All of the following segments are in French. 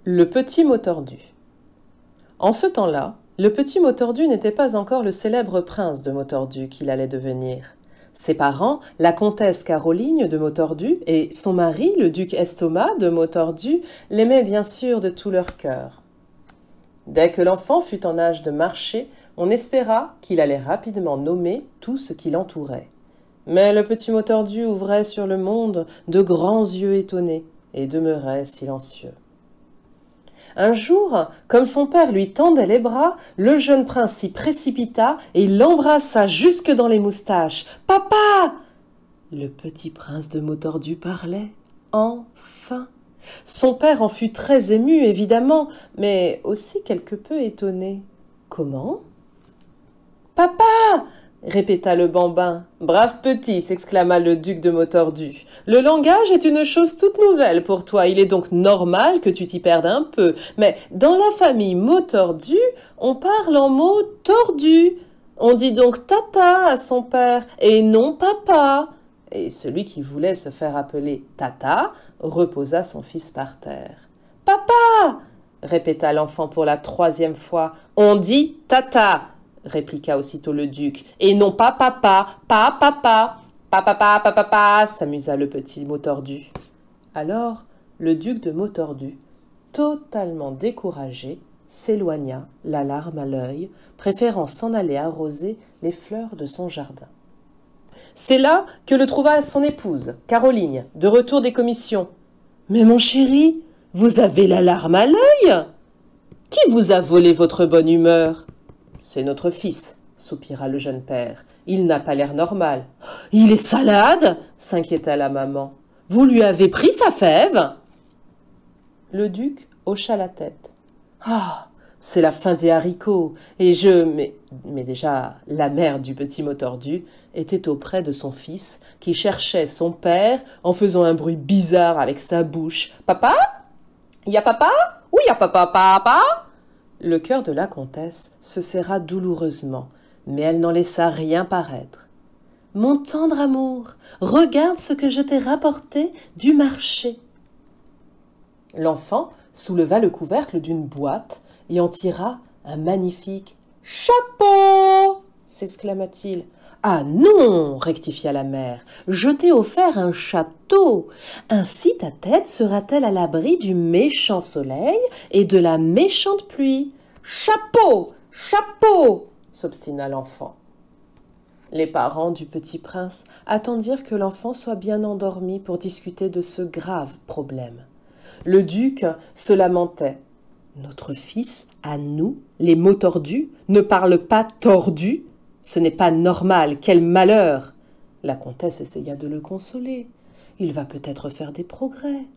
Le petit mot tordu. En ce temps-là, le petit mot tordu n'était pas encore le célèbre prince de Mautordu qu'il allait devenir. Ses parents, la comtesse Caroline de Mautordu et son mari, le duc Estomas de Mautordu, l'aimaient bien sûr de tout leur cœur. Dès que l'enfant fut en âge de marcher, on espéra qu'il allait rapidement nommer tout ce qui l'entourait. Mais le petit mot tordu ouvrait sur le monde de grands yeux étonnés et demeurait silencieux. Un jour, comme son père lui tendait les bras, le jeune prince s'y précipita et l'embrassa jusque dans les moustaches. « Papa !» Le petit prince de Mautordu parlait. Enfin ! Son père en fut très ému, évidemment, mais aussi quelque peu étonné. « Comment ?»« Papa !» répéta le bambin. « Brave petit !» s'exclama le duc de Mautordu. « Le langage est une chose toute nouvelle pour toi, il est donc normal que tu t'y perdes un peu. Mais dans la famille Mautordu, on parle en mots tordus. On dit donc tata à son père et non papa. » Et celui qui voulait se faire appeler tata reposa son fils par terre. « Papa !» répéta l'enfant pour la 3e fois. « On dit tata !» répliqua aussitôt le duc, « et non pas papa, pas papa, papa, papa, s'amusa le petit mot tordu. Alors, le duc de Mautordu, totalement découragé, s'éloigna, la larme à l'œil, préférant s'en aller arroser les fleurs de son jardin. C'est là que le trouva son épouse, Caroline, de retour des commissions. « Mais mon chéri, vous avez la larme à l'œil? Qui vous a volé votre bonne humeur ?»« C'est notre fils, soupira le jeune père. Il n'a pas l'air normal. « Il est salade ?» s'inquiéta la maman. « Vous lui avez pris sa fève ?» Le duc hocha la tête. « Ah, c'est la fin des haricots, et Mais déjà, la mère du petit mot tordu était auprès de son fils, qui cherchait son père en faisant un bruit bizarre avec sa bouche. « Papa? Y a papa? Oui, y a papa, papa ?» Le cœur de la comtesse se serra douloureusement, mais elle n'en laissa rien paraître. « Mon tendre amour, regarde ce que je t'ai rapporté du marché. » L'enfant souleva le couvercle d'une boîte et en tira un magnifique « chapeau !» s'exclama-t-il. « Ah non !» rectifia la mère, « je t'ai offert un château. Ainsi ta tête sera-t-elle à l'abri du méchant soleil et de la méchante pluie. »« Chapeau ! Chapeau !» s'obstina l'enfant. Les parents du petit prince attendirent que l'enfant soit bien endormi pour discuter de ce grave problème. Le duc se lamentait. « Notre fils, à nous, les mots tordus, ne parle pas tordu. Ce n'est pas normal, quel malheur !» La comtesse essaya de le consoler. « Il va peut-être faire des progrès,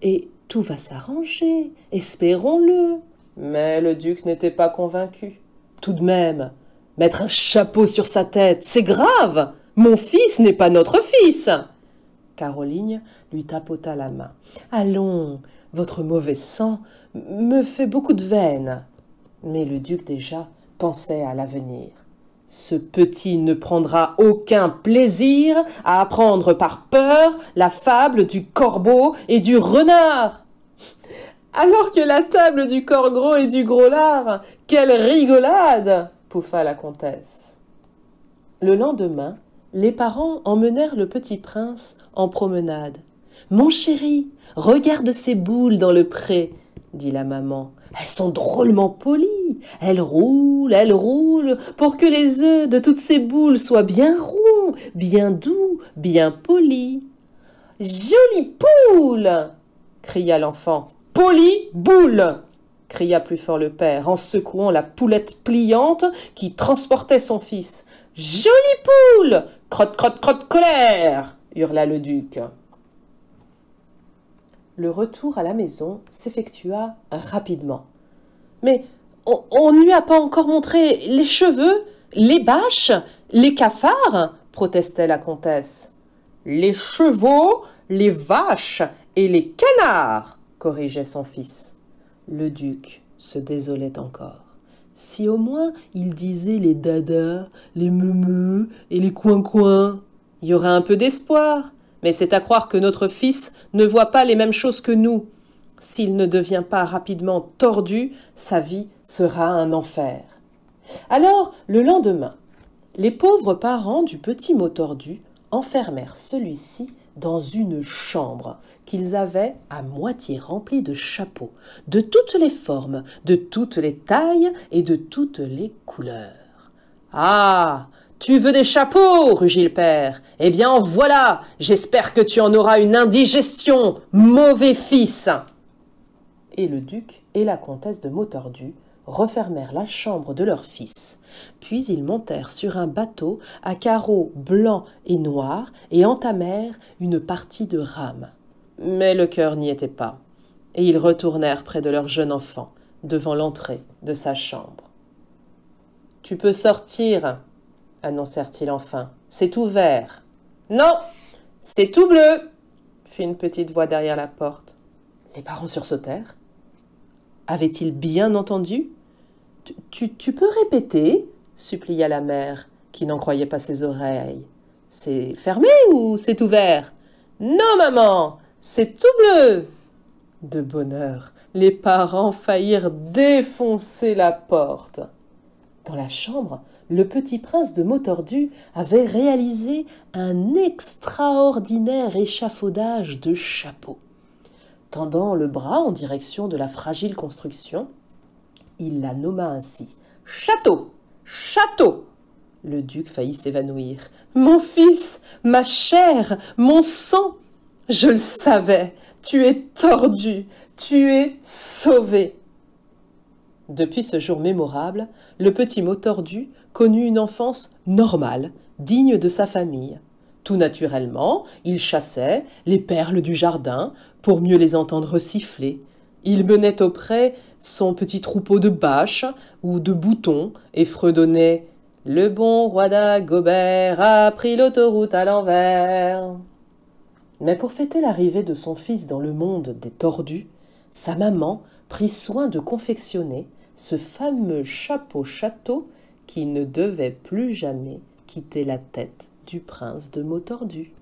et tout va s'arranger, espérons-le. » Mais le duc n'était pas convaincu. « Tout de même, mettre un chapeau sur sa tête, c'est grave. Mon fils n'est pas notre fils. » Caroline lui tapota la main. « Allons, votre mauvais sang me fait beaucoup de veine. » Mais le duc déjà pensait à l'avenir. « Ce petit ne prendra aucun plaisir à apprendre par peur la fable du corbeau et du renard. » Alors que la table du corps gros et du gros lard, quelle rigolade! Pouffa la comtesse. Le lendemain, les parents emmenèrent le petit prince en promenade. « Mon chéri, regarde ces boules dans le pré, » dit la maman. « Elles sont drôlement polies, elles roulent, pour que les œufs de toutes ces boules soient bien ronds, bien doux, bien polis. »« Jolie poule !» cria l'enfant. « Polie boule !» cria plus fort le père, en secouant la poulette pliante qui transportait son fils. « Jolie poule ! Crotte, crotte, crotte, colère !» hurla le duc. Le retour à la maison s'effectua rapidement. « Mais on ne lui a pas encore montré les cheveux, les bâches, les cafards ?» protestait la comtesse. « Les chevaux, les vaches et les canards !» corrigeait son fils. Le duc se désolait encore. Si au moins il disait les dadas, les meumeux et les coins-coins, il y aurait un peu d'espoir. Mais c'est à croire que notre fils ne voit pas les mêmes choses que nous. S'il ne devient pas rapidement tordu, sa vie sera un enfer. Alors, le lendemain, les pauvres parents du petit mot tordu enfermèrent celui-ci dans une chambre qu'ils avaient à moitié remplie de chapeaux, de toutes les formes, de toutes les tailles et de toutes les couleurs. « Ah, tu veux des chapeaux ?» rugit le père. « Eh bien, voilà, j'espère que tu en auras une indigestion, mauvais fils !» Et le duc et la comtesse de Mautordu refermèrent la chambre de leur fils. Puis ils montèrent sur un bateau à carreaux blancs et noirs et entamèrent une partie de rame. Mais le cœur n'y était pas, et ils retournèrent près de leur jeune enfant, devant l'entrée de sa chambre. « Tu peux sortir, » annoncèrent-ils enfin. « C'est tout vert. »« Non, c'est tout bleu » fit une petite voix derrière la porte. Les parents sursautèrent. Avait-il bien entendu ? Tu peux répéter ? Supplia la mère, qui n'en croyait pas ses oreilles. C'est fermé ou c'est ouvert ? Non, maman, c'est tout bleu. De bonne heure, les parents faillirent défoncer la porte. Dans la chambre, le petit prince de Mautordu avait réalisé un extraordinaire échafaudage de chapeaux. Tendant le bras en direction de la fragile construction, il la nomma ainsi. « Château ! Château !» Le duc faillit s'évanouir. « Mon fils, ma chair, mon sang ! Je le savais, tu es tordu, tu es sauvé !» Depuis ce jour mémorable, le petit mot tordu connut une enfance normale, digne de sa famille. Tout naturellement, il chassait les perles du jardin pour mieux les entendre siffler. Il menait auprès son petit troupeau de bâches ou de boutons et fredonnait « Le bon roi d'Agobert a pris l'autoroute à l'envers ». Mais pour fêter l'arrivée de son fils dans le monde des tordus, sa maman prit soin de confectionner ce fameux chapeau château qui ne devait plus jamais quitter la tête du prince de Mautordu.